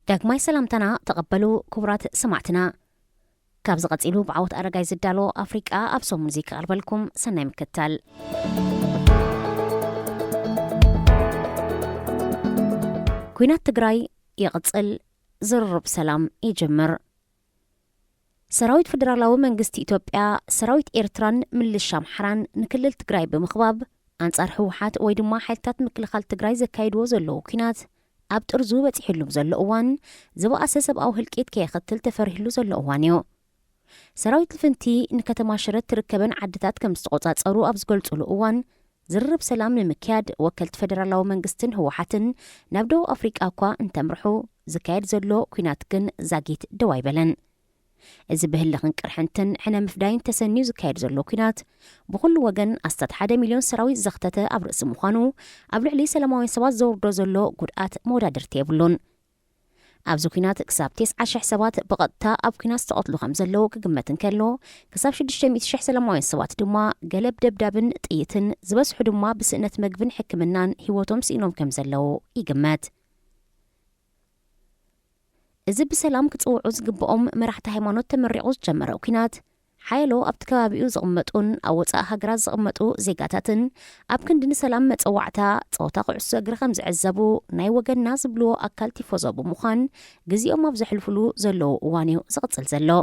ዳግማይ ሰላምታና ተቐበሉ ክቡራት ሰማዕትና ካብ ዝቐፂሉ ብዓወት ኣረጋይ ዝዳሎ ኣፍሪቃ ኣብ ሶም ሙዚቃ ቀርበልኩም ሰናይ ምክትታል ኩናት ትግራይ ይቕፅል ዝርርብ ሰላም ይጅምር ሰራዊት ፌደራላዊ መንግስቲ ኢትዮጵያ ሰራዊት ኤርትራን ምልሻ ኣምሓራን ንክልል ትግራይ ብምኽባብ ኣንጻር ህወሓት ወይ ድማ ሓይልታት ምክልኻል ትግራይ ዘካይድዎ ዘለዉ ኩናት ኣብ ጥርዙ በፂሕሉ ዘሎ እዋን ዝበኣሰ ሰብኣዊ ህልቂት ከየኽትል ተፈሪህሉ ዘሎ እዋን እዩ ሰራዊት ልፍንቲ ንከተማ ሽረት ትርከበን ዓድታት ከም ዝተቆጻጸሩ ኣብ ዝገልጹሉ እዋን ዝርርብ ሰላም ንምክያድ ወከልቲ ፌደራላዊ መንግስትን ህወሓትን ናብ ደቡብ ኣፍሪቃ እኳ እንተምርሑ ዝካየድ ዘሎ ኩናት ግን ዛጊት ደው ኣይበለን እዚ ብህልኽን ቅርሕንትን ሕነ ምፍዳይን ተሰኒዩ ዝካየድ ዘሎ ኩናት ብኩሉ ወገን ኣስታት 1 ሚልዮን ሰራዊት ዘኽተተ ኣብ ርእሲ ምዃኑ ኣብ ልዕሊ ሰላማውያን ሰባት ዘውርዶ ዘሎ ጉድኣት መወዳድርቲ የብሉን ኣብዚ ኩናት ክሳብ 9,000 ሰባት ብቐጥታ ኣብ ኩናት ዝተቐትሉ ከም ዘለዉ ክግመት እንከሎ ክሳብ 600,000 ሰላማውያን ሰባት ድማ ገለብ ደብዳብን ጥይትን ዝበስሑ ድማ ብስእነት መግብን ሕክምናን ሂወቶም ስኢኖም ከም ዘለዉ ይግመት እዚ ብሰላም ክጽውዑ ዝግብኦም መራሕቲ ሃይማኖት ተመሪቑ ዝጀመረ ኩናት ሓያሎ ኣብቲ ከባቢኡ ዝቕመጡን ኣብ ወፃኢ ሃገራት ዝቕመጡ ዜጋታትን ኣብ ክንዲ ንሰላም መፀዋዕታ ፀወታ ኩዕሶ እግሪ ከም ዝዕዘቡ ናይ ወገንና ዝብልዎ ኣካል ቲፎዞ ብምዃን ግዜኦም ኣብ ዘሕልፍሉ ዘለዉ እዋን እዩ ዝቕፅል ዘሎ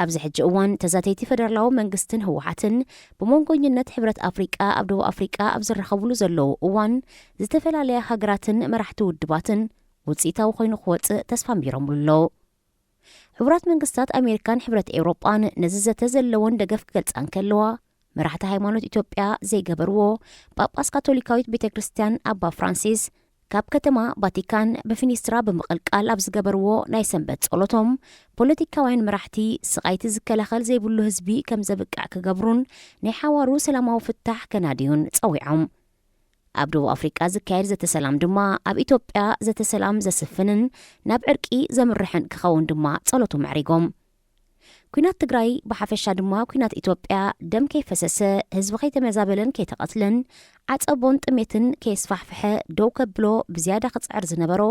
ኣብዚ ሕጂ እዋን ተዛተይቲ ፌደራላዊ መንግስትን ህወሓትን ብመንጎኝነት ሕብረት ኣፍሪቃ ኣብ ደቡብ ኣፍሪቃ ኣብ ዝረኸብሉ ዘለዉ እዋን ዝተፈላለየ ሃገራትን መራሕቲ ውድባትን ውፅኢታዊ ኮይኑ ክወፅእ ተስፋ ኣንቢሮምሉ ኣለዉ ሕቡራት መንግስታት ኣሜሪካን ሕብረት ኤውሮጳን ነዚ ዘተ ዘለዎን ደገፍ ክገልጻ እንከለዋ መራሕቲ ሃይማኖት ኢትዮጵያ ዘይገበርዎ ጳጳስ ካቶሊካዊት ቤተ ክርስቲያን ኣባ ፍራንሲስ ካብ ከተማ ቫቲካን ብፊኒስትራ ብምቕልቃል ኣብ ዝገበርዎ ናይ ሰንበት ጸሎቶም ፖለቲካውያን መራሕቲ ስቓይቲ ዝከላኸል ዘይብሉ ህዝቢ ከም ዘብቃዕ ክገብሩን ናይ ሓዋሩ ሰላማዊ ፍታሕ ከናድዩን ጸዊዖም ኣብ ደቡብ ኣፍሪቃ ዝካየድ ዘተሰላም ድማ ኣብ ኢትዮጵያ ዘተሰላም ዘስፍንን ናብ ዕርቂ ዘምርሕን ክኸውን ድማ ጸሎቱ ምዕሪጎም ኩናት ትግራይ ብሓፈሻ ድማ ኩናት ኢትዮጵያ ደም ከይፈሰሰ ህዝቢ ከይተመዛበለን ከይተቐትለን ዓጸቦን ጥሜትን ከየስፋሕፍሐ ደው ከብሎ ብዝያዳ ክጽዕር ዝነበሮ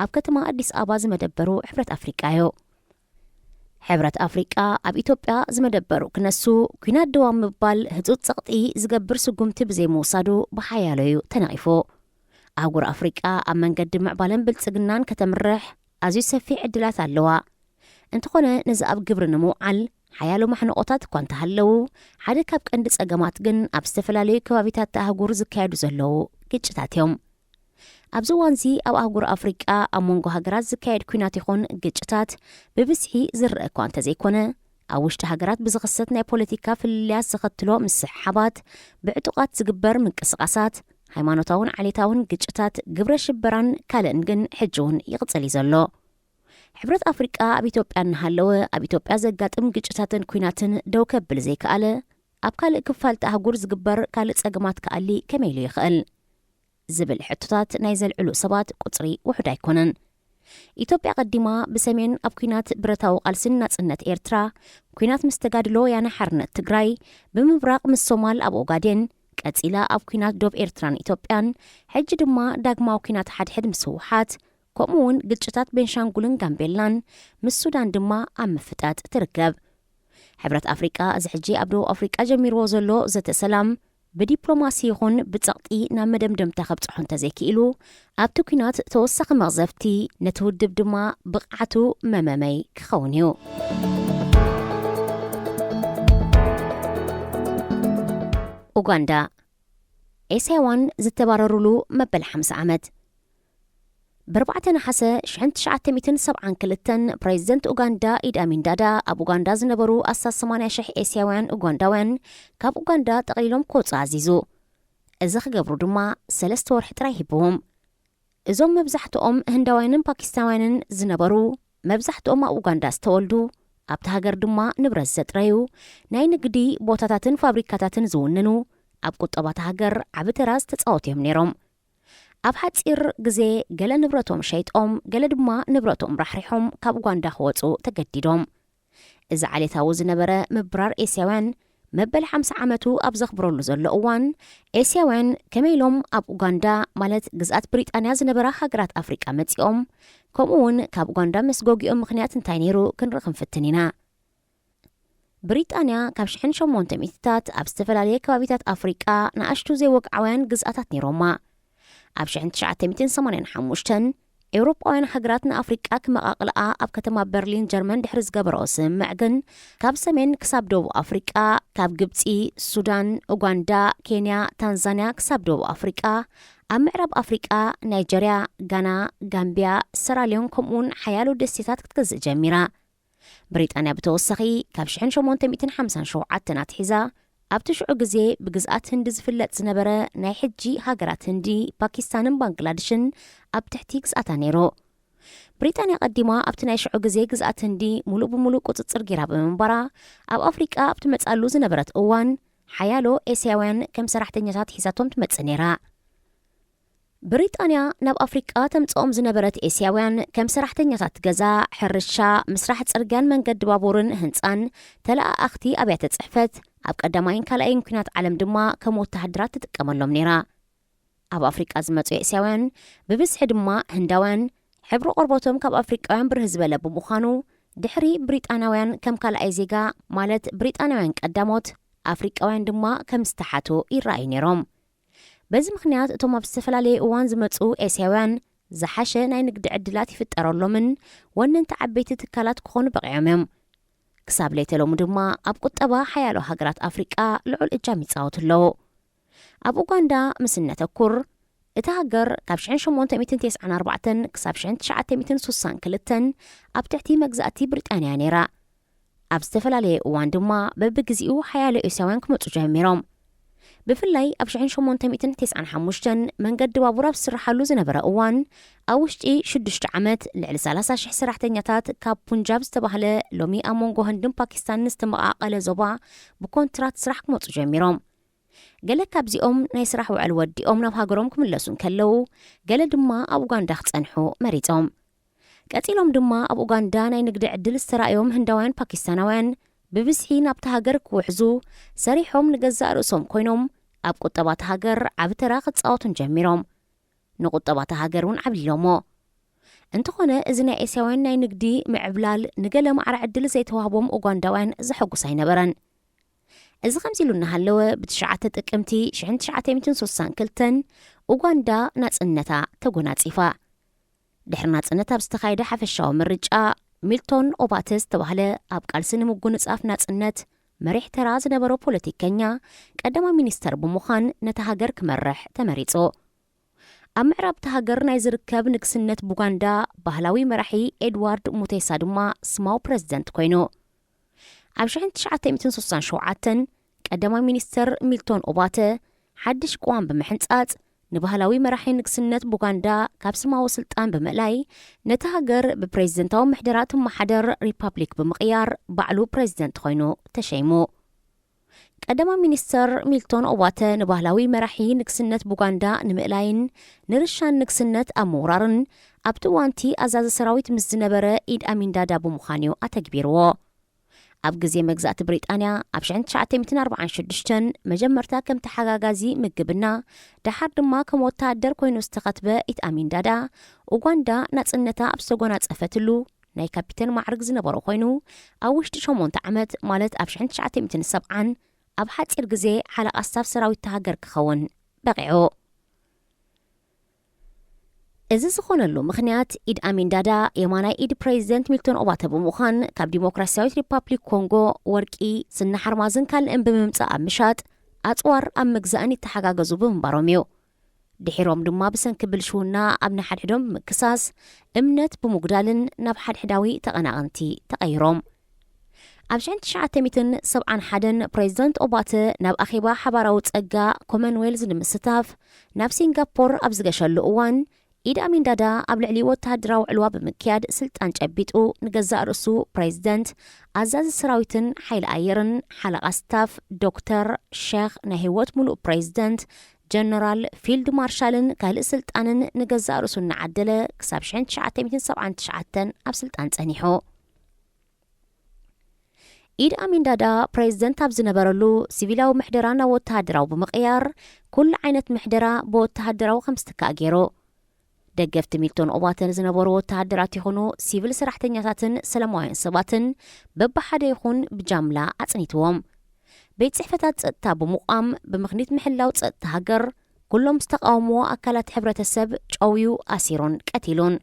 ኣብ ከተማ ኣዲስ ኣበባ ዝመደበሩ ሕብረት ኣፍሪቃ እዩ ሕብረት ኣፍሪቃ ኣብ ኢትዮጵያ ዝመደበሩ ክነሱ ኩናት ደዋም ምባል ህፁፅ ጸቕጢ ዝገብር ስጉምቲ ብዘይምውሳዱ ብሓያሎ እዩ ተነቒፉ ኣህጉር ኣፍሪቃ ኣብ መንገዲ ምዕባለን ብልጽግናን ከተምርሕ ኣዝዩ ሰፊሕ ዕድላት ኣለዋ እንተኾነ ነዚ ኣብ ግብሪ ንምውዓል ሓያሎ ማሕነቆታት እኳ እንተሃለዉ ሓደ ካብ ቀንዲ ጸገማት ግን ኣብ ዝተፈላለዩ ከባቢታት ኣህጉር ዝካየዱ ዘለዉ ግጭታት እዮም ኣብዚ እዋንዚ ኣብ ኣህጉር ኣፍሪቃ ኣብ መንጎ ሃገራት ዝካየድ ኩናት ይኹን ግጭታት ብብዝሒ ዝርአ እኳ እንተዘይኮነ ኣብ ውሽጢ ሃገራት ብዝኽሰት ናይ ፖለቲካ ፍልልያት ዝኸትሎ ምስሕሓባት ብዕጡቓት ዝግበር ምንቅስቓሳት ሃይማኖታውን ዓሌታውን ግጭታት ግብረ ሽበራን ካልእን ግን ሕጂ እውን ይቕፅል እዩ ዘሎ ሕብረት ኣፍሪቃ ኣብ ኢትዮጵያ እናሃለወ ኣብ ኢትዮጵያ ዘጋጥም ግጭታትን ኩናትን ደው ከብል ዘይከኣለ ኣብ ካልእ ክፋልቲ ኣህጉር ዝግበር ካልእ ጸገማት ከኣሊ ከመይ ኢሉ ይኽእል ዝብል ሕቶታት ናይ ዘልዕሉ ሰባት ቁፅሪ ውሕድ ኣይኮነን ኢትዮጵያ ቀዲማ ብሰሜን ኣብ ኩናት ብረታዊ ቃልስን ናጽነት ኤርትራ ኩናት ምስ ተጋድሎ ወያነ ሓርነት ትግራይ ብምብራቕ ምስ ሶማል ኣብ ኦጋዴን ቀፂላ ኣብ ኩናት ዶብ ኤርትራን ኢትዮጵያን ሕጂ ድማ ዳግማዊ ኩናት ሓድሕድ ምስ ህወሓት ከምኡውን ግጭታት ቤንሻንጉልን ጋምቤላን ምስ ሱዳን ድማ ኣብ ምፍጣጥ ትርከብ ሕብረት ኣፍሪቃ እዚ ሕጂ ኣብ ደቡብ ኣፍሪቃ ጀሚርዎ ዘሎ ዘተሰላም ብዲፕሎማሲ ይኹን ብጸቕጢ ናብ መደምደምታ ኸብጽሖ እንተዘይክኢሉ ኣብቲ ኩናት ተወሳኺ መቕዘፍቲ ነቲ ውድብ ድማ ብቕዓቱ መመመይ ክኸውን እዩ ኡጋንዳ ኤስያዋን ዝተባረሩሉ መበል 50 ዓመት ب4 نحس 1972 بريزيدنت أوغندا إيد أمين دادا أب أوغندا زنبرو أساس 80 إسياوان أوغنداوان كاب أوغندا تقليلهم كوتس عزيزو إذا خجبرو دما 3 ورح تراهبهم إذا مبزحتهم هندوانن باكستانن زنبرو مبزحتهم أوغندا استولدو أبتهاجر دما نبرز زترايو ناي نقدي بوتاتاتن فابريكاتاتن زوننو أب قطبات هاجر عبتراز تتصاوتهم نيرم ኣብ ሓፂር ግዜ ገለ ንብረቶም ሸይጦም ገለ ድማ ንብረቶም ራሕሪሖም ካብ ኡጋንዳ ክወፁ ተገዲዶም እዚ ዓሌታዊ ዝነበረ ምብራር ኤስያውያን መበል 50 ዓመቱ ኣብ ዘኽብረሉ ዘሎ እዋን ኤስያውያን ከመኢሎም ኣብ ኡጋንዳ ማለት ግዝኣት ብሪጣንያ ዝነበራ ሃገራት ኣፍሪቃ መጺኦም ከምኡውን ካብ ኡጋንዳ ምስ ጎጊኦም ምኽንያት እንታይ ነይሩ ክንርኢ ክንፍትን ኢና። ብሪጣንያ ካብ 1800ታት ኣብ ዝተፈላለየ ከባቢታት ኣፍሪቃ ንኣሽቱ ዘይወግዓውያን ግዝኣታት ነይሮማ። ኣብ 1985 ኤውሮጳውያን ሃገራት ንኣፍሪቃ ክመቓቕልኣ ኣብ ከተማ በርሊን ጀርመን ድሕሪ ዝገበረኦ ስምምዕ ግን ካብ ሰሜን ክሳብ ደቡብ ኣፍሪቃ ካብ ግብፂ፣ ሱዳን፣ ኡጋንዳ፣ ኬንያ፣ ታንዛንያ ክሳብ ደቡብ ኣፍሪቃ ኣብ ምዕራብ ኣፍሪቃ ናይጀርያ፣ ጋና፣ ጋምቢያ፣ ሰራሊዮን ከምኡውን ሓያሎ ደሴታት ክትገዝእ ጀሚራ። ብሪጣንያ ብተወሳኺ ካብ 1857 ኣትሒዛ ኣብቲ ሽዑ ግዜ ብግዝኣት ህንዲ ዝፍለጥ ዝነበረ ናይ ሕጂ ሃገራት ህንዲ፣ ፓኪስታንን ባንግላዴሽን ኣብ ትሕቲ ግዝኣታ ነይሩ። ብሪጣንያ ቀዲማ ኣብቲ ናይ ሽዑ ግዜ ግዝኣት ህንዲ ሙሉእ ብምሉእ ቁፅፅር ጌራ ብምንባራ ኣብ ኣፍሪቃ ኣብቲ መጻሉ ዝነበረት እዋን ሓያሎ ኤስያውያን ከም ሰራሕተኛታት ሒዛቶም ትመጽእ ነይራ። ብሪጣንያ ናብ ኣፍሪቃ ተምጽኦም ዝነበረት ኤስያውያን ከም ሰራሕተኛታት ገዛ፣ ሕርሻ፣ ምስራሕ ጽርግያን መንገዲ ባቡርን ህንፃን ተለኣኣኽቲ ኣብያተ ጽሕፈት ኣብ ቀዳማይን ካልኣይን ኩናት ዓለም ድማ ከም ወተሃደራት ትጥቀመሎም ነይራ። ኣብ ኣፍሪቃ ዝመጹ ኤስያውያን ብብዝሒ ድማ ህንዳውያን ሕብሪ ቆርበቶም ካብ ኣፍሪቃውያን ብርህ ዝበለ ብምዃኑ ድሕሪ ብሪጣናውያን ከም ካልኣይ ዜጋ ማለት ብሪጣናውያን ቀዳሞት ኣፍሪቃውያን ድማ ከም ዝተሓቱ ይረኣዩ ነይሮም። በዚ ምኽንያት እቶም ኣብ ዝተፈላለየ እዋን ዝመጹ ኤስያውያን ዝሓሸ ናይ ንግዲ ዕድላት ይፍጠረሎምን ወነንቲ ዓበይቲ ትካላት ክኾኑ በቂዖም እዮም። ክሳብ ለይተሎሙ ድማ ኣብ ቁጠባ ሓያሎ ሃገራት ኣፍሪቃ ልዑል እጃም ይጻወቱ ኣለዉ። ኣብ ኡጋንዳ ምስ ነተኩር እቲ ሃገር ካብ 1894 ክሳብ 1962 ኣብ ትሕቲ መግዛእቲ ብሪጣንያ ነይራ። ኣብ ዝተፈላለየ እዋን ድማ በቢግዚኡ ሓያሎ ኤስያውያን ክመጹ ጀሚሮም። ብፍላይ ኣብ 1895 መንገዲ ባቡር ኣብ ዝስራሓሉ ዝነበረ እዋን ኣብ ውሽጢ 6 ዓመት ልዕሊ 30,000 ሰራሕተኛታት ካብ ፑንጃብ ዝተባህለ ሎሚ ኣብ መንጎ ህንድን ፓኪስታንን ዝተመቓቐለ ዞባ ብኮንትራት ስራሕ ክመጹ ጀሚሮም። ገለ ካብዚኦም ናይ ስራሕ ውዕል ወዲኦም ናብ ሃገሮም ክምለሱ ከለዉ ገለ ድማ ኣብ ኡጋንዳ ክጸንሑ መሪጾም። ቀጺሎም ድማ ኣብ ኡጋንዳ ናይ ንግዲ ዕድል ዝተራእዮም ህንዳውያን ፓኪስታናውያን ብብዝሒ ናብቲ ሃገር ክውሕዙ ሰሪሖም ንገዛእ ርእሶም ኮይኖም ኣብ ቁጠባት ሃገር ዓብ ተራ ክጻወቱን ጀሚሮም። ንቁጠባት ሃገር እውን ዓብሊሎሞ። እንተኾነ እዚ ናይ ኤስያውያን ናይ ንግዲ ምዕብላል ንገለ ማዕረ ዕድል ዘይተዋህቦም ኡጋንዳውያን ዘሐጉስ ኣይነበረን። እዚ ከምዚ ኢሉ እናሃለወ ብ9 ጥቅምቲ 1962 ኡጋንዳ ናጽነታ ተጎናጺፋ። ድሕሪ ናጽነት ኣብ ዝተኻየደ ሓፈሻዊ ምርጫ ሚልቶን ኦባተስ ተባህለ ኣብ ቃልሲ ንምጉንጻፍ ናጽነት መሪሕ ተራ ዝነበሮ ፖለቲከኛ ቀዳማይ ሚኒስተር ብምዃን ነቲ ሃገር ክመርሕ ተመሪጹ። ኣብ ምዕራብ እቲ ሃገር ናይ ዝርከብ ንግስነት ቡጋንዳ ባህላዊ መራሒ ኤድዋርድ ሙቴሳ ድማ ስማዊ ፕረዚደንት ኮይኑ ኣብ 1967 ቀዳማይ ሚኒስተር ሚልቶን ኦባተ ሓድሽ ቅዋም ብምሕንጻጽ ንባህላዊ መራሒ ንግስነት ቡጋንዳ ካብ ስማዊ ስልጣን ብምእላይ ነቲ ሃገር ብፕሬዚደንታዊ ምሕደራት ማሕደር ሪፐብሊክ ብምቕያር ባዕሉ ፕሬዚደንት ኮይኑ ተሸይሙ። ቀዳማይ ሚኒስተር ሚልቶን ኦባተ ንባህላዊ መራሒ ንግስነት ቡጋንዳ ንምእላይን ንርሻን ንግስነት ኣብ ምውራርን ኣብቲ እዋንቲ ኣዛዚ ሰራዊት ምስ ዝነበረ ኢድ ኣሚን ዳዳ ብምዃን እዩ ኣተግቢርዎ። ኣብ ግዜ መግዛእቲ ብሪጣንያ ኣብ 1946 መጀመርታ ከም ተሓጋጋዚ ምግብና ድሓር ድማ ከም ወተሃደር ኮይኑ ዝተኸትበ ኢድ ኣሚን ዳዳ ኡጋንዳ ናጽነታ ኣብ ዝተጎናጸፈትሉ ናይ ካፒተን ማዕርግ ዝነበሮ ኮይኑ ኣብ ውሽጢ 8 ዓመት ማለት ኣብ 1970 ኣብ ሓፂር ግዜ ሓለቓ ስታፍ ሰራዊት ሃገር ክኸውን በቂዑ። እዚ ዝኾነሉ ምኽንያት ኢድ ኣሚን ዳዳ የማናይ ኢድ ፕሬዚደንት ሚልቶን ኦባተ ብምዃን ካብ ዲሞክራሲያዊት ሪፐብሊክ ኮንጎ ወርቂ ስነ ሓርማዝን ካልእን ብምምጻእ ኣብ ምሻጥ ኣጽዋር ኣብ ምግዛእን ይተሓጋገዙ ብምንባሮም እዩ። ድሒሮም ድማ ብሰንኪ ብልሽውና ኣብ ናሓድሕዶም ብምክሳስ እምነት ብምጉዳልን ናብ ሓድሕዳዊ ተቐናቐንቲ ተቐይሮም። ኣብ 1971 ፕሬዚደንት ኦባተ ናብ ኣኼባ ሓባራዊ ጸጋ ኮመንዌልዝ ንምስታፍ ናብ ሲንጋፖር ኣብ ዝገሸሉ እዋን ኢድ ኣሚን ዳዳ ኣብ ልዕሊ ወተሃደራዊ ዕልዋ ብምክያድ ስልጣን ጨቢጡ ንገዛእ ርእሱ ፕሬዚደንት ኣዛዚ ሰራዊትን ሓይሊ ኣየርን ሓለቓ ስታፍ ዶክተር ሼክ ናይ ህይወት ሙሉእ ፕሬዚደንት ጀነራል ፊልድ ማርሻልን ካልእ ስልጣንን ንገዛእ ርእሱ እናዓደለ ክሳብ 1979 ኣብ ስልጣን ጸኒሑ። ኢድ አሚን ዳዳ ፕሬዝደንት ኣብ ዝነበረሉ ሲቪላዊ ምሕደራና ወተሃደራዊ ብምቕያር ኩሉ ዓይነት ምሕደራ ብወተሃደራዊ ከም ዝተካእ ገይሩ ደገፍቲ ሚልቶን ኦባተን ዝነበሩ ወተሃደራት ይኹኑ ሲቪል ሰራሕተኛታትን ሰላማውያን ሰባትን በብሓደ ይኹን ብጃምላ ኣጽኒትዎም ቤት ጽሕፈታት ጸጥታ ብምቋም ብምኽኒት ምሕላው ጸጥታ ሃገር ኩሎም ዝተቃወምዎ ኣካላት ሕብረተሰብ ጨውዩ ኣሲሮን ቀቲሉን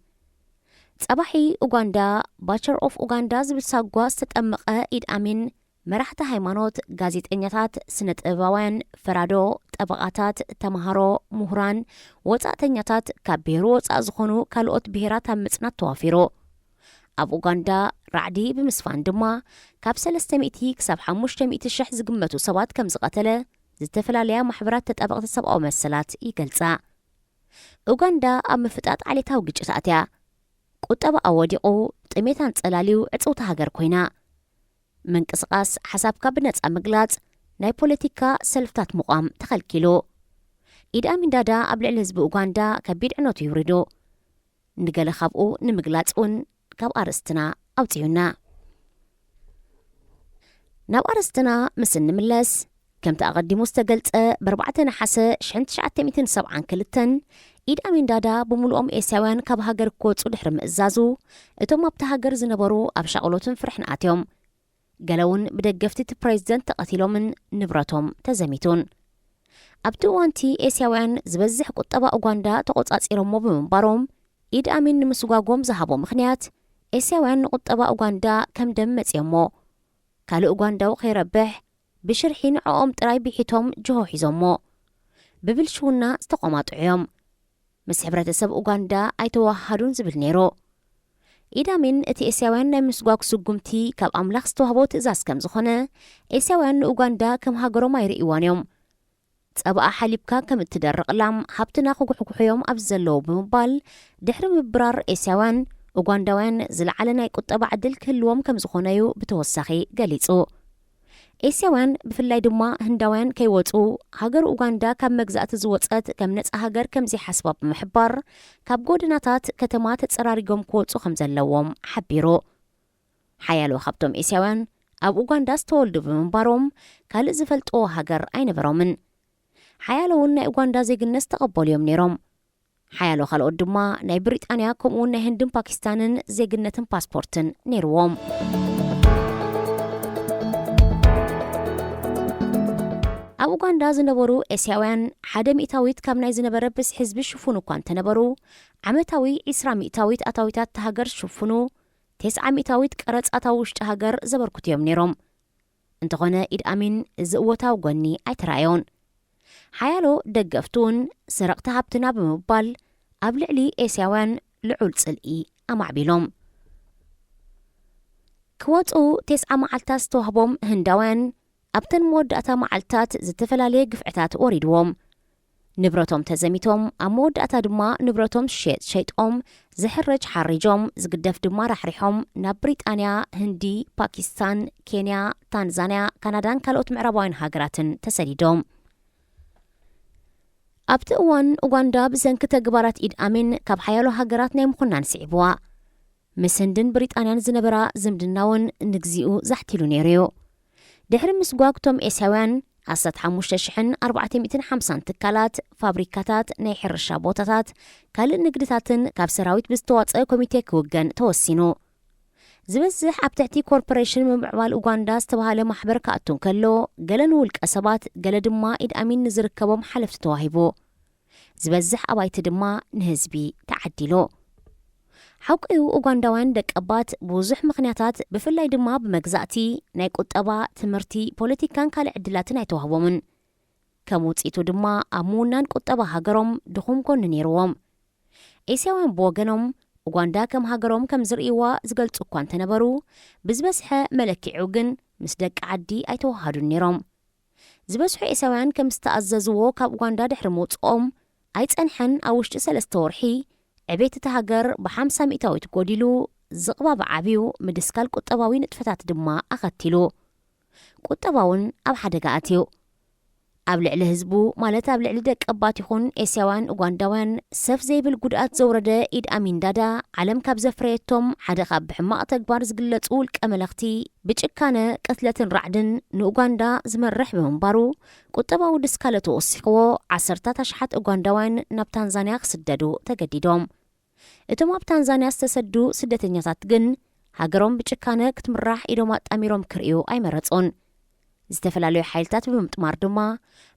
ጸባሒ ኡጋንዳ ባቸር ኦፍ ኡጋንዳ ዝብል ሳጓ ዝተጠመቐ ኢድ አሚን መራሕቲ ሃይማኖት ጋዜጠኛታት ስነ ጥበባውያን ፈራዶ ጠበቓታት ተማሃሮ ምሁራን ወጻእተኛታት ካብ ብሔሩ ወጻእ ዝኾኑ ካልኦት ብሔራት ኣብ ምጽናት ተዋፊሩ ኣብ ኡጋንዳ ራዕዲ ብምስፋን ድማ ካብ 300 ክሳብ 500 ሽሕ ዝግመቱ ሰባት ከም ዝቐተለ ዝተፈላለያ ማሕበራት ተጣበቕቲ ሰብኣዊ መሰላት ይገልጻ ኡጋንዳ ኣብ ምፍጣጥ ዓሌታዊ ግጭት ኣትያ ቁጠባ ኣወዲቑ ጥሜታን ጸላልዩ ዕጽውቲ ሃገር ኮይና ምንቅስቓስ ሓሳብካ ብነጻ ምግላጽ ናይ ፖለቲካ ሰልፍታት ምቋም ተኸልኪሉ ኢድ አሚን ዳዳ ኣብ ልዕሊ ህዝቢ ኡጋንዳ ከቢድ ዕኖቱ ይውሪዱ ንገለ ካብኡ ንምግላጽ እውን ካብ ኣርእስትና ኣውፅዩና ናብ ኣርእስትና ምስ እንምለስ ከምቲ ኣቐዲሙ ዝተገልጸ ብ4 ነሓሰ 1972 ኢድ አሚን ዳዳ ብምልኦም ኤስያውያን ካብ ሃገር ክወፁ ድሕሪ ምእዛዙ እቶም ኣብቲ ሃገር ዝነበሩ ኣብ ሻቕሎትን ፍርሕን ኣትዮም ገለውን ብደገፍቲ እቲ ፕሬዝደንት ተቐቲሎምን ንብረቶም ተዘሚቱን ኣብቲ እዋንቲ ኤስያውያን ዝበዝሕ ቁጠባ ኡጋንዳ ተቖጻጺሮሞ ብምንባሮም ኢድ አሚን ንምስጓጎም ዝሃቦ ምኽንያት ኤስያውያን ንቁጠባ ኡጋንዳ ከም ደም መጽዮሞ ካልእ ኡጋንዳዊ ኸይረብሕ ብሽርሒ ንዕኦም ጥራይ ቢሒቶም ጅሆ ሒዞሞ ብብልሽውና ዝተቖማጡ እዮም ምስ ሕብረተሰብ ኡጋንዳ ኣይተዋሃዱን ዝብል ነይሩ ኢድ አሚን እቲ ኤስያውያን ናይ ምስጓግ ስጉምቲ ካብ ኣምላኽ ዝተዋህቦ ትእዛዝ ከም ዝኾነ ኤስያውያን ንኡጋንዳ ከም ሃገሮም ኣይርእይዋን እዮም ጸብኣ ሓሊብካ ከም እትደርቕላም ሃብትና ክጉሕጉሕዮም ኣብ ዘለዉ ብምባል ድሕሪ ምብራር ኤስያውያን ኡጋንዳውያን ዝለዓለ ናይ ቁጠባ ዕድል ክህልዎም ከም ዝኾነዩ ብተወሳኺ ገሊጹ ኤስያውያን ብፍላይ ድማ ህንዳውያን ከይወፁ ሃገር ኡጋንዳ ካብ መግዛእቲ ዝወፀት ከም ነፃ ሃገር ከም ዘይሓስባ ብምሕባር ካብ ጎደናታት ከተማ ተጸራሪጎም ክወፁ ከም ዘለዎም ሓቢሩ ሓያሎ ካብቶም ኤስያውያን ኣብ ኡጋንዳ ዝተወልዱ ብምንባሮም ካልእ ዝፈልጥዎ ሃገር ኣይነበሮምን ሓያሎ እውን ናይ ኡጋንዳ ዜግነት ተቐበሉ እዮም ነይሮም ሓያሎ ካልኦት ድማ ናይ ብሪጣንያ ከምኡውን ናይ ህንድን ፓኪስታንን ዜግነትን ፓስፖርትን ነይርዎም ኣብ ኡጋንዳ ዝነበሩ ኤስያውያን 100 ካብ ናይ ዝነበረ ብስ ሕዝቢ ሽፉኑ እኳ እንተነበሩ ዓመታዊ 20 ኣታዊታት ሃገር ሽፉኑ 900 ቀረጻታዊ ውሽጢ ሃገር ዘበርክቱ እዮም ነይሮም እንተኾነ ኢድ አሚን እዚ እወታዊ ጎኒ ኣይተራእዮን ሓያሎ ደገፍቱን ሰረቕቲ ሃብትና ብምባል ኣብ ልዕሊ ኤስያውያን ልዑል ጽልኢ ኣማዕቢሎም ክወፁ 9 መዓልታት ዝተዋህቦም ህንዳውያን ኣብተን መወዳእታ መዓልታት ዝተፈላለየ ግፍዕታት ወሪድዎም ንብረቶም ተዘሚቶም ኣብ መወዳእታ ድማ ንብረቶም ሸይጦም ዝሕረጅ ሓሪጆም ዝግደፍ ድማ ራሕሪሖም ናብ ብሪጣንያ ህንዲ ፓኪስታን ኬንያ ታንዛንያ ካናዳን ካልኦት ምዕራባውያን ሃገራትን ተሰዲዶም ኣብቲ እዋን ኡጋንዳ ብሰንኪ ተግባራት ኢድ አሚን ካብ ሓያሎ ሃገራት ናይ ምኹናን ስዒብዋ ምስ ህንድን ብሪጣንያን ዝነበራ ዝምድናውን ንግዚኡ ዛሕቲሉ ነይሩ ድሕሪ ምስጓግቶም ኤስያውያን 15450 ትካላት ፋብሪካታት ናይ ሕርሻ ቦታታት ካልእ ንግድታትን ካብ ሰራዊት ብዝተዋፀ ኮሚቴ ክውገን ተወሲኑ ዝበዝሕ ኣብ ትሕቲ ኮርፖሬሽን ምምዕባል ኡጋንዳ ዝተባሃለ ማሕበር ካእቱን ከሎ ገለ ንውልቀ ሰባት ገለ ድማ ኢድ አሚን ንዝርከቦም ሓለፍቲ ተዋሂቡ ዝበዝሕ ኣባይቲ ድማ ንህዝቢ ተዓዲሉ ሓውቂኡ ኡጋንዳውያን ደቀባት ብዙሕ ምኽንያታት ብፍላይ ድማ ብመግዛእቲ ናይ ቁጠባ ትምህርቲ ፖለቲካን ካልእ ዕድላትን ኣይተዋህቦምን ከም ውፅኢቱ ድማ ኣብ ምውናን ቁጠባ ሃገሮም ድኹም ጎኒ ነይርዎም ኤስያውያን ብወገኖም ኡጋንዳ ከም ሃገሮም ከም ዝርእይዋ ዝገልጹ እኳ እንተነበሩ ብዝበዝሐ መለኪዑ ግን ምስ ደቂ ዓዲ ኣይተዋሃዱን ነይሮም ዝበዝሑ ኤስያውያን ከም ዝተኣዘዝዎ ካብ ኡጋንዳ ድሕሪ ምውፅኦም ኣይጸንሐን ኣብ ውሽጢ 3 ወርሒ ዕቤት እቲ ሃገር ብ50 ሚእታዊት ጎዲሉ ዝቕባብ ዓብዩ ምድስካል ቁጠባዊ ንጥፈታት ድማ ኣኸቲሉ ቁጠባውን ኣብ ሓደጋ ኣትዩ ኣብ ልዕሊ ህዝቡ ማለት ኣብ ልዕሊ ደቂ ኣባት ይኹን ኤስያውያን ኡጋንዳውያን ሰፍ ዘይብል ጉድኣት ዘውረደ ኢድ ኣሚን ዳዳ ዓለም ካብ ዘፍረየቶም ሓደ ካብ ብሕማቕ ተግባር ዝግለጹ ውልቀ መለኽቲ ብጭካነ ቅትለትን ራዕድን ንኡጋንዳ ዝመርሕ ብምንባሩ ቁጠባዊ ድስካለ ተወሲኽዎ 10,000 ኡጋንዳውያን ናብ ታንዛንያ ክስደዱ ተገዲዶም። እቶም ኣብ ታንዛንያ ዝተሰዱ ስደተኛታት ግን ሃገሮም ብጭካነ ክትምራሕ ኢዶም ኣጣሚሮም ክርእዩ ኣይመረጹን። ዝተፈላለዩ ሓይልታት ብምጥማር ድማ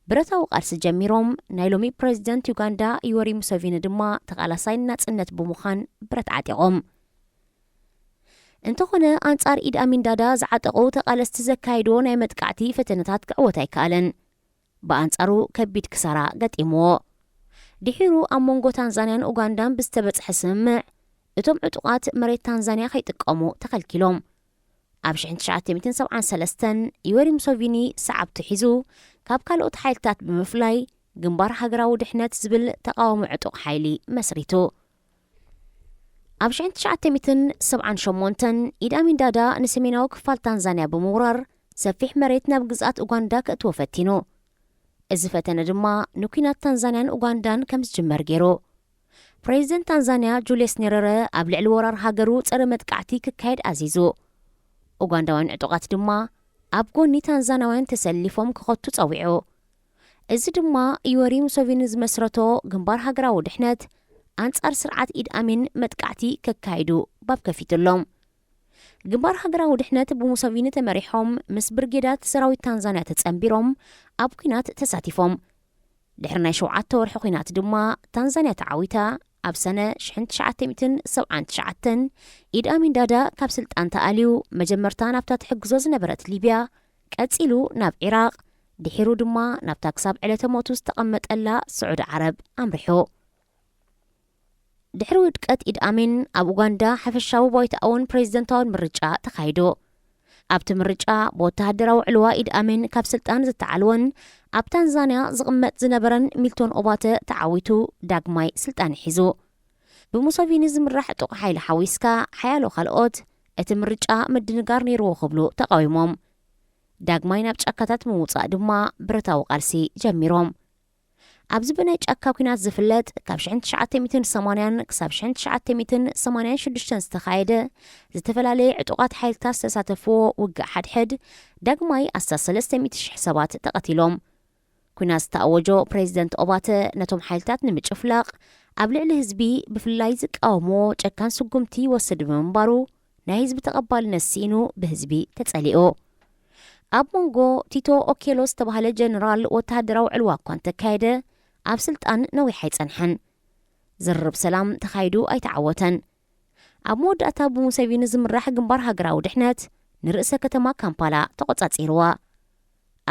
ብረታዊ ቃልሲ ጀሚሮም ናይ ሎሚ ፕሬዚደንት ዩጋንዳ ዩወሪ ሙሴቪኒ ድማ ተቓላሳይ ናጽነት ብምዃን ብረት ዓጢቖም። እንተኾነ ኣንጻር ኢድ ኣሚን ዳዳ ዝዓጠቑ ተቓለስቲ ዘካይድዎ ናይ መጥቃዕቲ ፈተነታት ክዕወት ኣይከኣለን። ብኣንጻሩ ከቢድ ክሳራ ገጢምዎ። ድሒሩ ኣብ መንጎ ታንዛንያን ኡጋንዳን ብዝተበጽሐ ስምምዕ እቶም ዕጡቓት መሬት ታንዛንያ ከይጥቀሙ ተኸልኪሎም። ኣብ 1973 ዩወሪ ሙሴቪኒ ሰዓብቲ ሒዙ ካብ ካልኦት ሓይልታት ብምፍላይ ግንባር ሃገራዊ ድሕነት ዝብል ተቃዋሚ ዕጡቕ ሓይሊ መስሪቱ። ኣብ 1978 ኢድ ኣሚን ዳዳ ንሰሜናዊ ክፋል ታንዛንያ ብምውራር ሰፊሕ መሬት ናብ ግዝኣት ኡጋንዳ ከእትዎ ፈቲኑ። እዚ ፈተነ ድማ ንኩናት ታንዛንያን ኡጋንዳን ከም ዝጅመር ገይሩ። ፕሬዚደንት ታንዛንያ ጁልየስ ኔረረ ኣብ ልዕሊ ወራር ሃገሩ ጸረ መጥቃዕቲ ክካየድ ኣዚዙ። ኡጋንዳውያን ዕጡቓት ድማ ኣብ ጎኒ ታንዛንያውያን ተሰሊፎም ክኸቱ ጸዊዑ። እዚ ድማ ዩወሪ ሙሴቪኒ ዝመስረቶ ግንባር ሃገራዊ ድሕነት ኣንጻር ስርዓት ኢድ ኣሚን መጥቃዕቲ ከካይዱ ባብ ከፊትሎም። ግንባር ሃገራዊ ድሕነት ብሙሴቪኒ ተመሪሖም ምስ ብርጌዳት ሰራዊት ታንዛንያ ተጸንቢሮም ኣብ ኩናት ተሳቲፎም። ድሕሪ ናይ 7 ወርሒ ኩናት ድማ ታንዛንያ ተዓዊታ ኣብ ሰነ 1979 ኢድ ኣሚን ዳዳ ካብ ስልጣን ተኣልዩ መጀመርታ ናብታ ትሕግዞ ዝነበረት ሊብያ ቀጺሉ ናብ ኢራቅ ድሒሩ ድማ ናብታ ክሳብ ዕለተ ሞቱ ዝተቐመጠላ ስዑድ ዓረብ ኣምሪሑ። ድሕሪ ውድቀት ኢድ ኣሚን ኣብ ኡጋንዳ ሓፈሻዊ ቦይታውን ፕሬዚደንታውን ምርጫ ተኻይዱ። ኣብቲ ምርጫ ብወተሃደራዊ ዕልዋ ኢድ ኣሚን ካብ ስልጣን ዝተዓልወን ኣብ ታንዛንያ ዝቕመጥ ዝነበረን ሚልቶን ኦባተ ተዓዊቱ ዳግማይ ስልጣን ሒዙ። ብሙሴቪኒ ዝምራሕ ዕጡቕ ሓይሊ ሓዊስካ ሓያሎ ካልኦት እቲ ምርጫ ምድንጋር ነይርዎ ክብሉ ተቃዊሞም። ዳግማይ ናብ ጫካታት ምውፃእ ድማ ብረታዊ ቃልሲ ጀሚሮም። ኣብዚ ብናይ ጫካ ኩናት ዝፍለጥ ካብ 1980 ክሳብ 1986 ዝተኻየደ ዝተፈላለየ ዕጡቓት ሓይልታት ዝተሳተፍዎ ውግእ ሓድሕድ ዳግማይ 300,000 ሰባት ተቐቲሎም። ኩናት ዝተኣወጆ ፕሬዚደንት ኦባተ ነቶም ሓይልታት ንምጭፍላቕ ኣብ ልዕሊ ህዝቢ ብፍላይ ዝቃወሞ ጨካን ስጉምቲ ወስድ ብምንባሩ ናይ ህዝቢ ተቐባልነት ሲኢኑ ብህዝቢ ተጸሊኡ። ኣብ መንጎ ቲቶ ኦኬሎ ዝተባህለ ጀነራል ወተሃደራዊ ዕልዋ እኳ እንተካየደ ኣብ ስልጣን ነዊሕ ኣይጸንሐን። ዝርርብ ሰላም ተኻይዱ ኣይተዓወተን። ኣብ መወዳእታ ብሙሴቪኒ ዝምራሕ ግንባር ሃገራዊ ድሕነት ንርእሰ ከተማ ካምፓላ ተቖጻጺርዋ።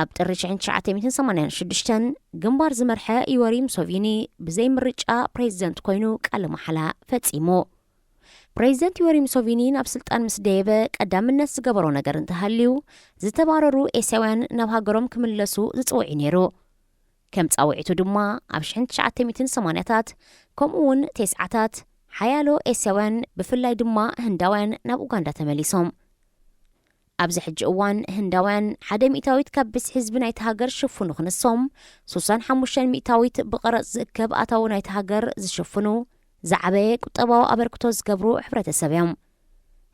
ኣብ ጥሪ 1986 ግንባር ዝመርሐ ዩወሪ ሙሴቪኒ ብዘይ ምርጫ ፕሬዚደንት ኮይኑ ቃለ መሓላ ፈጺሙ። ፕሬዚደንት ዩወሪ ሙሴቪኒ ናብ ስልጣን ምስ ደየበ ቀዳምነት ዝገበሮ ነገር እንተሃልዩ ዝተባረሩ ኤስያውያን ናብ ሃገሮም ክምለሱ ዝጽውዒ ነይሩ። ከም ጻውዒቱ ድማ ኣብ 1980ታት ከምኡውን ቴስዓታት ሓያሎ ኤስያውያን ብፍላይ ድማ ህንዳውያን ናብ ኡጋንዳ ተመሊሶም። ኣብዚ ሕጂ እዋን ህንዳውያን 100% ካብ ብዝሒ ህዝቢ ናይቲ ሃገር ሽፍኑ ክንሶም 65% ብቐረጽ ዝእከብ ኣታዊ ናይቲ ሃገር ዝሽፍኑ ዝዓበየ ቁጠባዊ ኣበርክቶ ዝገብሩ ሕብረተሰብ እዮም።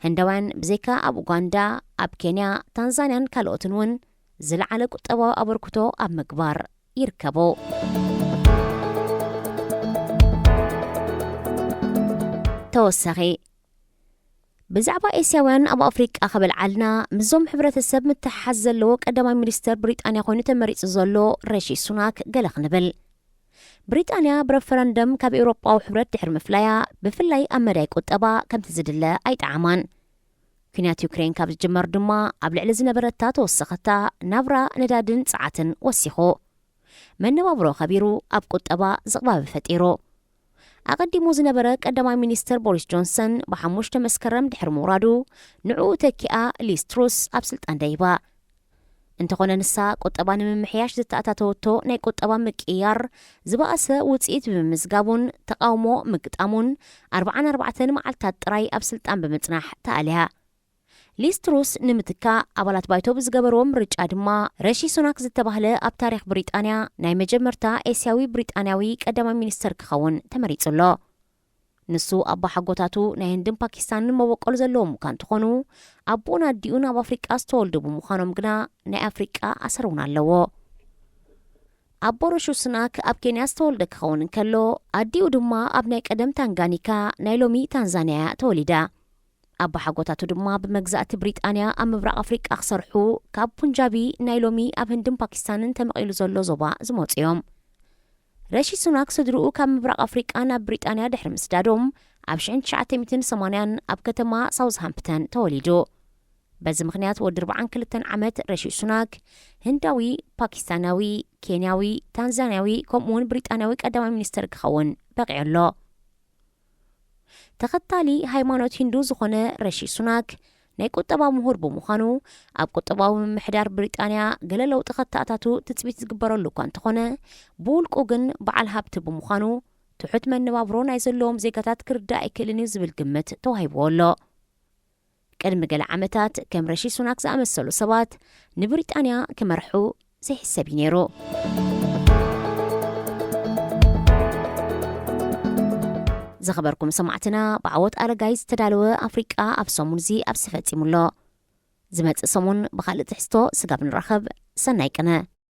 ህንዳውያን ብዘይካ ኣብ ኡጋንዳ፣ ኣብ ኬንያ፣ ታንዛንያን ካልኦትን እውን ዝለዓለ ቁጠባዊ ኣበርክቶ ኣብ ምግባር ይርከቡ። ተወሳኺ ብዛዕባ ኤስያውያን ኣብ ኣፍሪቃ ኸበልዓልና ምዞም ሕብረተሰብ ምትሓዝ ዘለዎ ቀዳማይ ሚኒስተር ብሪጣንያ ኮይኑ ተመሪጹ ዘሎ ሪሺ ሱናክ ገለ ክንብል። ብሪጣንያ ብረፈረንደም ካብ ኤውሮጳዊ ሕብረት ድሕሪ ምፍላያ ብፍላይ ኣብ መዳይ ቁጠባ ከምቲ ዝድለ ኣይጠዓማን። ኩናት ዩክሬን ካብ ዝጅመር ድማ ኣብ ልዕሊ ዝነበረታ ተወሰኸታ ናብራ ነዳድን ፀዓትን ወሲኹ መነባብሮ ኸቢሩ ኣብ ቁጠባ ዝቕባብ ፈጢሩ። ኣቐዲሙ ዝነበረ ቀዳማይ ሚኒስተር ቦሪስ ጆንሰን ብ5 መስከረም ድሕሪ ምውራዱ ንዕኡ ተኪኣ ሊዝ ትሩስ ኣብ ስልጣን ደይባ። እንተኾነ ንሳ ቁጠባ ንምምሕያሽ ዝተኣታተወቶ ናይ ቁጠባ ምቅያር ዝበኣሰ ውፅኢት ብምምዝጋቡን ተቃውሞ ምግጣሙን 44 መዓልታት ጥራይ ኣብ ስልጣን ብምጽናሕ ተኣልያ። ሊስትሩስ ንምትካ ኣባላት ባይቶ ብዝገበርዎም ምርጫ ድማ ረሺ ሱናክ ዝተባህለ ኣብ ታሪክ ብሪጣንያ ናይ መጀመርታ ኤስያዊ ብሪጣንያዊ ቀዳማይ ሚኒስተር ክኸውን ተመሪጹሎ ንሱ ኣባ ሓጎታቱ ናይ ህንድን ፓኪስታንን መበቀሉ ዘለዎም እኳ እንትኾኑ ኣቦን ኣዲኡን ኣብ ኣፍሪቃ ዝተወልዱ ብምዃኖም ግና ናይ ኣፍሪቃ ኣሰር እውን ኣለዎ ኣቦ ረሺ ሱናክ ኣብ ኬንያ ዝተወልደ ክኸውን እንከሎ ኣዲኡ ድማ ኣብ ናይ ቀደም ታንጋኒካ ናይ ሎሚ ታንዛንያ ተወሊዳ ኣባ ሓጎታቱ ድማ ብመግዛእቲ ብሪጣንያ ኣብ ምብራቕ ኣፍሪቃ ክሰርሑ ካብ ፑንጃቢ ናይ ሎሚ ኣብ ህንድን ፓኪስታንን ተመቒሉ ዘሎ ዞባ ዝመፁ እዮም ረሺ ሱናክ ስድርኡ ካብ ምብራቕ ኣፍሪቃ ናብ ብሪጣንያ ድሕሪ ምስዳዶም ኣብ 1980 ኣብ ከተማ ሳውዝሃምፕተን ተወሊዱ በዚ ምኽንያት ወዲ 42 ዓመት ረሺ ሱናክ ህንዳዊ ፓኪስታናዊ ኬንያዊ ታንዛንያዊ ከምኡውን ብሪጣንያዊ ቀዳማይ ሚኒስተር ክኸውን በቂዑሎ ተኸታሊ ሃይማኖት ሂንዱ ዝኾነ ረሺ ሱናክ ናይ ቁጠባ ምሁር ብምዃኑ ኣብ ቁጠባዊ ምምሕዳር ብሪጣንያ ገለ ለውጢ ኸታእታቱ ትፅቢት ዝግበረሉ እኳ እንተኾነ ብውልቁ ግን በዓል ሃብቲ ብምዃኑ ትሑት መነባብሮ ናይ ዘለዎም ዜጋታት ክርዳእ ኣይክእልን እዩ ዝብል ግምት ተዋሂብዎ ኣሎ ቅድሚ ገለ ዓመታት ከም ረሺ ሱናክ ዝኣመሰሉ ሰባት ንብሪጣንያ ክመርሑ ዘይሕሰብ እዩ ነይሩ زخبركم سمعتنا بعوض أرجاي استدلوا أفريقيا أبصمون زي أبصفتي ملا زمت سمون بخالة حستو سقابن رخب سنايكنا